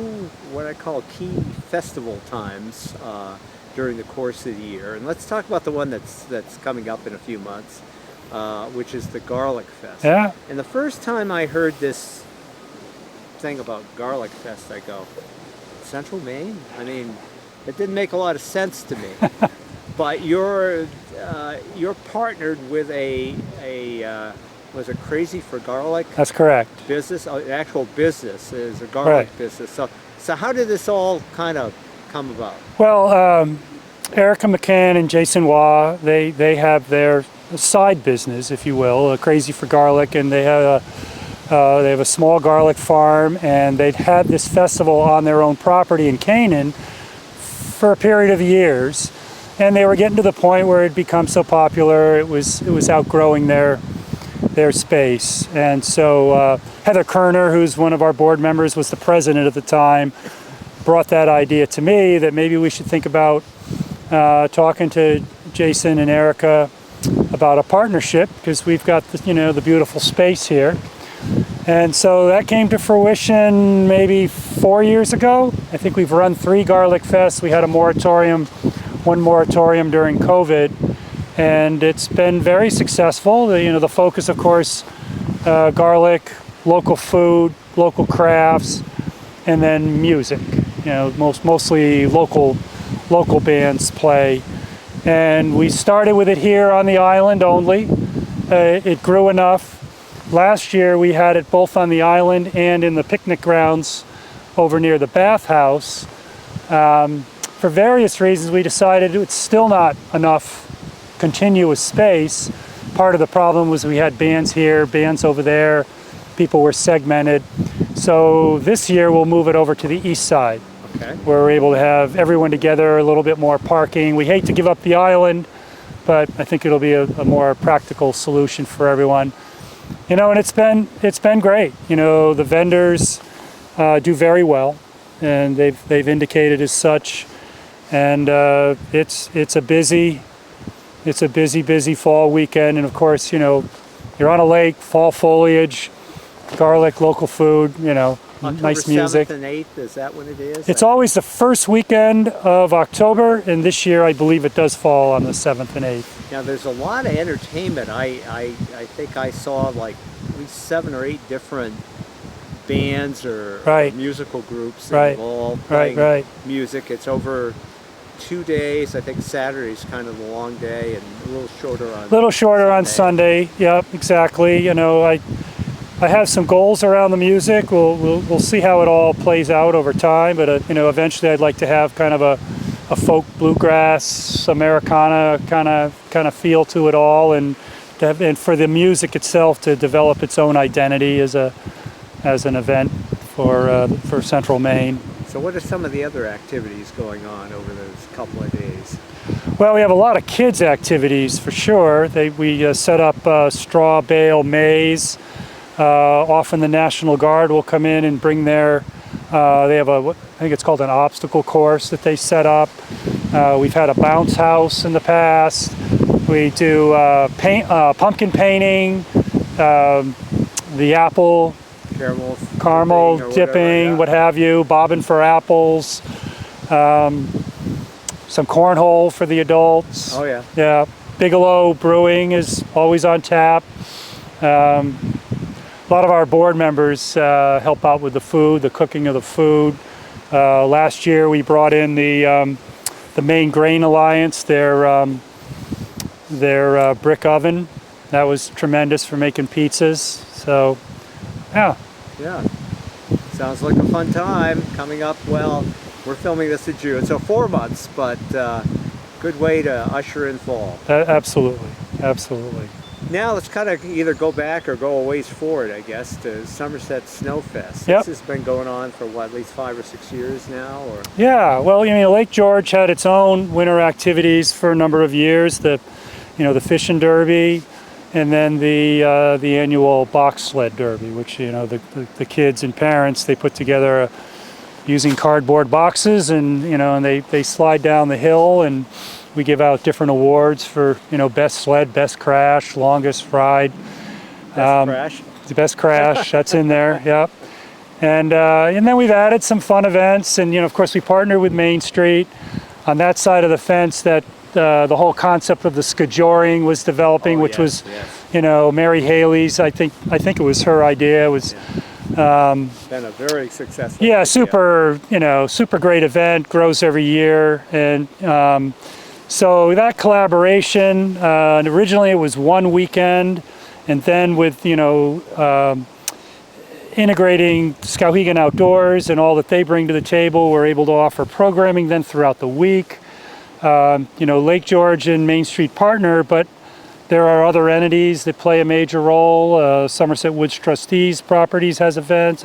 what I call key festival times during the course of the year, and let's talk about the one that's coming up in a few months, which is the Garlic Fest. Yeah. And the first time I heard this thing about Garlic Fest, I go, Central Maine? I mean, it didn't make a lot of sense to me. But you're partnered with a was it Crazy for Garlic? That's correct. Business, an actual business is a garlic business. So how did this all kind of come about? Well, Erica McCann and Jason Waugh, they have their side business, if you will, Crazy for Garlic, and they have a small garlic farm, and they'd had this festival on their own property in Canaan for a period of years, and they were getting to the point where it had become so popular it was outgrowing their space. And so Heather Kerner, who's one of our board members, was the president at the time, brought that idea to me that maybe we should think about talking to Jason and Erica about a partnership, because we've got the beautiful space here. And so that came to fruition maybe 4 years ago. I think we've run 3 Garlic Fests. We had one moratorium during COVID, and it's been very successful. The focus, of course, garlic, local food, local crafts, and then music. Mostly local bands play. And we started with it here on the island only. It grew enough. Last year we had it both on the island and in the picnic grounds over near the bathhouse. For various reasons we decided it's still not enough continuous space, part of the problem was we had bands here, bands over there, people were segmented. So this year we'll move it over to the east side, Okay. where we're able to have everyone together, a little bit more parking. We hate to give up the island, but I think it'll be a more practical solution for everyone. You know, and it's been great. You know, the vendors do very well, and they've indicated as such. And it's a busy fall weekend. And of course, you know, you're on a lake, fall foliage, garlic, local food. You know, nice music. October 7th and 8th, is that when it is? It's always the first weekend of October, and this year I believe it does fall on the 7th and 8th. Now, there's a lot of entertainment. I think I saw like at least 7 or 8 different bands or Right. musical groups Right. involved Right, playing right. music. It's over 2 days. I think Saturday's kind of the long day and a little shorter on Little shorter on Sunday. Yep, exactly. You know, I have some goals around the music. We'll see how it all plays out over time. But you know, eventually I'd like to have kind of a folk bluegrass Americana kind of feel to it all, and for the music itself to develop its own identity as an event for Central Maine. So what are some of the other activities going on over those couple of days? Well, we have a lot of kids' activities for sure. We set up straw bale maze. Often the National Guard will come in and bring they have I think it's called an obstacle course that they set up. We've had a bounce house in the past. We do pumpkin painting, the apple caramel dipping, what have you, bobbing for apples, some cornhole for the adults. Oh yeah. Yeah, Bigelow Brewing is always on tap. A lot of our board members help out with the food, the cooking of the food. Last year we brought in the Maine Grain Alliance, their brick oven. That was tremendous for making pizzas. So, yeah. Yeah, sounds like a fun time coming up. Well, we're filming this in June, so 4 months, but good way to usher in fall. Absolutely, absolutely. Now let's kind of either go back or go a ways forward, I guess, to Somerset Snowfest. Yep. This has been going on for what, at least 5 or 6 years now, or? Yeah, well, you know, Lake George had its own winter activities for a number of years. The fishing derby, and then the annual box sled derby, which, you know, the kids and parents, they put together using cardboard boxes, and you know, and they slide down the hill, and we give out different awards for, you know, best sled, best crash, longest ride. Best crash? The best crash, that's in there, yep. And then we've added some fun events, and you know, of course, we partnered with Main Street on that side of the fence. That the whole concept of the skijoring was developing, which was, you know, Mary Haley's. I think it was her idea. It was. Been a very successful. Yeah, super great event. Grows every year, and so that collaboration. Originally, it was one weekend, and then with, you know, integrating Skowhegan Outdoors and all that they bring to the table, we're able to offer programming then throughout the week. You know, Lake George and Main Street partner, but there are other entities that play a major role. Somerset Woods Trustees Properties has events,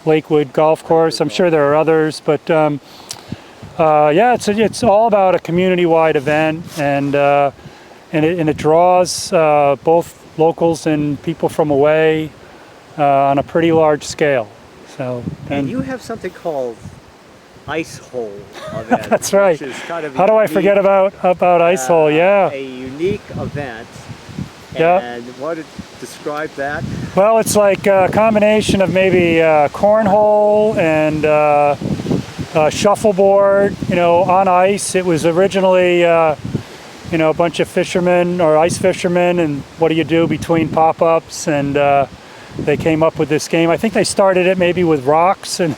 Lakewood Golf Course. I'm sure there are others, but yeah, it's all about a community-wide event, and it draws both locals and people from away on a pretty large scale. So, and you have something called Ice Hole event. That's right. Which is kind of How do I forget about Ice Hole? Yeah. A unique event. Yeah. And describe that? Well, it's like a combination of maybe cornhole and shuffleboard, you know, on ice. It was originally, you know, a bunch of fishermen or ice fishermen, and what do you do between pop-ups, and they came up with this game. I think they started it maybe with rocks and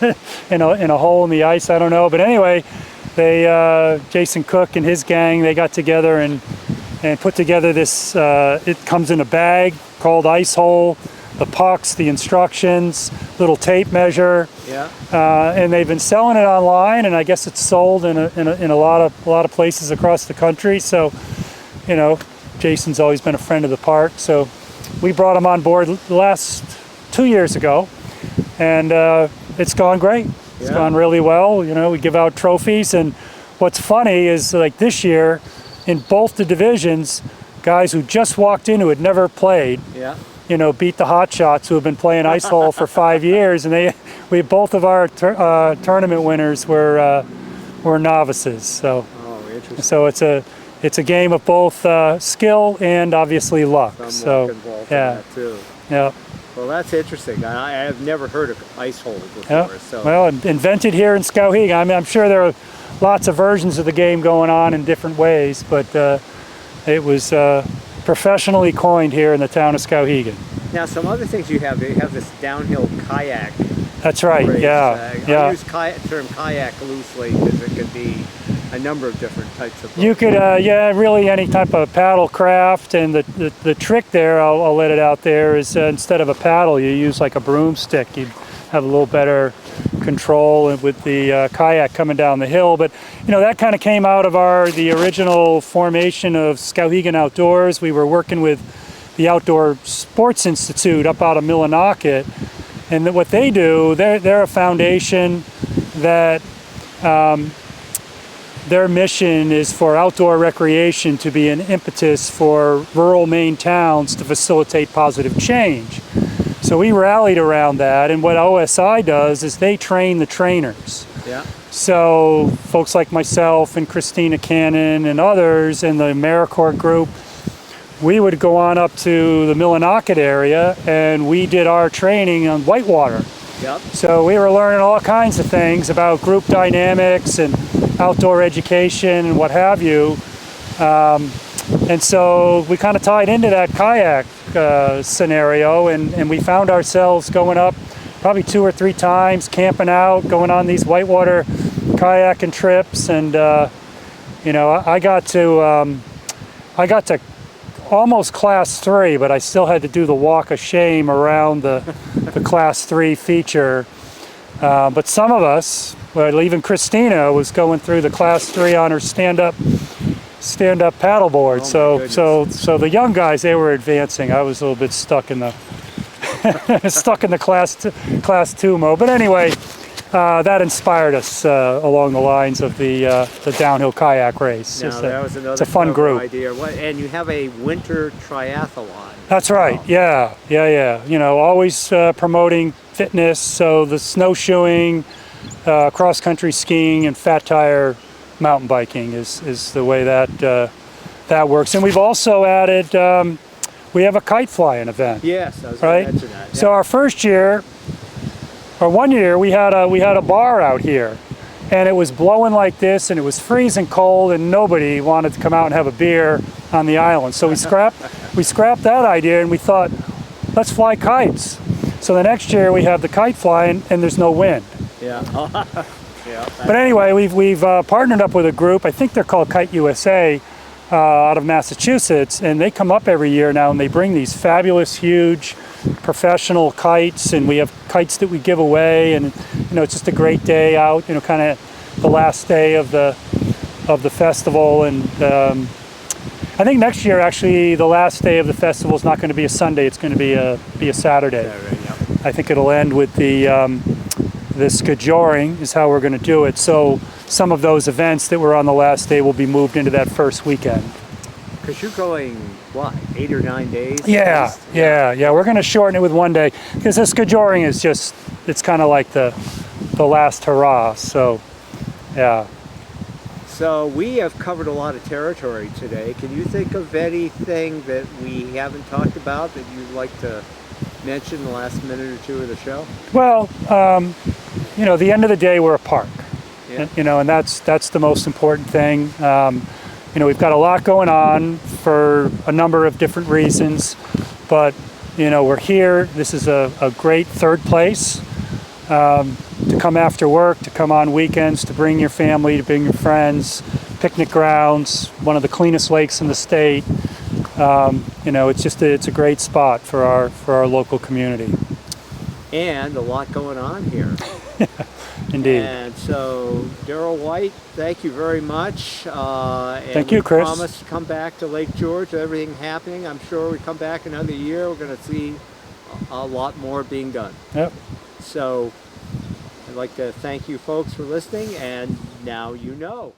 in a hole in the ice. I don't know, but anyway, Jason Cook and his gang, they got together and put together this. It comes in a bag called Ice Hole. The pucks, the instructions, little tape measure. Yeah. And they've been selling it online, and I guess it's sold in a lot of places across the country. So, you know, Jason's always been a friend of the park, so we brought him on board the last 2 years ago, and it's gone great. It's gone really well. You know, we give out trophies, and what's funny is like this year, in both the divisions, guys who just walked in who had never played, you know, beat the hot shots who have been playing ice hole for 5 years, and we both of our tournament winners were novices. So, Interesting. so it's a game of both skill and obviously luck. Some So luck involved yeah. in that too. yeah, Well, that's interesting. I have never heard of ice hole before. yeah. So Well, invented here in Skowhegan. I mean, I'm sure there are lots of versions of the game going on in different ways, but it was professionally coined here in the town of Skowhegan. now some other things you have this downhill kayak That's right. race. Yeah, I yeah. use the term kayak loosely because it could be a number of different types of boats. You could, yeah, really any type of paddle craft, and the trick there, I'll let it out there, is instead of a paddle, you use like a broomstick. You'd have a little better control with the kayak coming down the hill. But you know, that kind of came out of the original formation of Skowhegan Outdoors. We were working with the Outdoor Sports Institute up out of Millinocket, and what they do, they're a foundation that their mission is for outdoor recreation to be an impetus for rural Maine towns to facilitate positive change. So we rallied around that, and what OSI does is they train the trainers. Yeah. So folks like myself and Christina Cannon and others in the AmeriCorps group, we would go on up to the Millinocket area and we did our training on whitewater. Yep. So we were learning all kinds of things about group dynamics and outdoor education and what have you. And so we kind of tied into that kayak scenario, and we found ourselves going up probably 2 or 3 times, camping out, going on these whitewater kayaking trips. And, you know, I got to almost class 3, but I still had to do the walk of shame around the class 3 feature. But some of us, well, even Christina was going through the class 3 on her stand-up paddleboard. So the young guys, they were advancing. I was a little bit stuck in the class 2 mode. But anyway, that inspired us along the lines of the downhill kayak race. Now, that was another it's a fun clever group. idea. And you have a winter triathlon. That's right. Yeah. You know, always promoting fitness. So the snowshoeing, cross-country skiing, and fat tire mountain biking is the way that works. And we've also added, we have a kite flying event. Yes, I was Right. going to mention that. So our first year, or 1 year, we had a bar out here, and it was blowing like this, and it was freezing cold, and nobody wanted to come out and have a beer on the island. So we scrapped that idea, and we thought, let's fly kites. So the next year we have the kite flying, and there's no wind. Yeah. Yeah. But anyway, we've partnered up with a group. I think they're called Kite USA out of Massachusetts, and they come up every year now, and they bring these fabulous, huge, professional kites, and we have kites that we give away, and you know, it's just a great day out. You know, kind of the last day of the festival, and I think next year, actually, the last day of the festival is not going to be a Sunday; it's going to be a Saturday. Yeah. I think it'll end with the skijoring is how we're going to do it. So some of those events that were on the last day will be moved into that first weekend. Because you're going, what, 8 or 9 days? Yeah. We're going to shorten it with 1 day because the skijoring is just, it's kind of like the last hurrah. So, yeah. So we have covered a lot of territory today. Can you think of anything that we haven't talked about that you'd like to mention in the last minute or two of the show? Well, you know, at the end of the day, we're a park. Yeah. You know, and that's the most important thing. You know, we've got a lot going on for a number of different reasons, but you know, we're here. This is a great third place to come after work, to come on weekends, to bring your family, to bring your friends. Picnic grounds, one of the cleanest lakes in the state. You know, it's a great spot for our local community. and a lot going on here. Indeed. And so, Daryl White, thank you very much. And Thank you, Chris. We promise to come back to Lake George. Everything happening. I'm sure we come back another year. We're going to see a lot more being done. Yep. So, I'd like to thank you folks for listening, and now you know.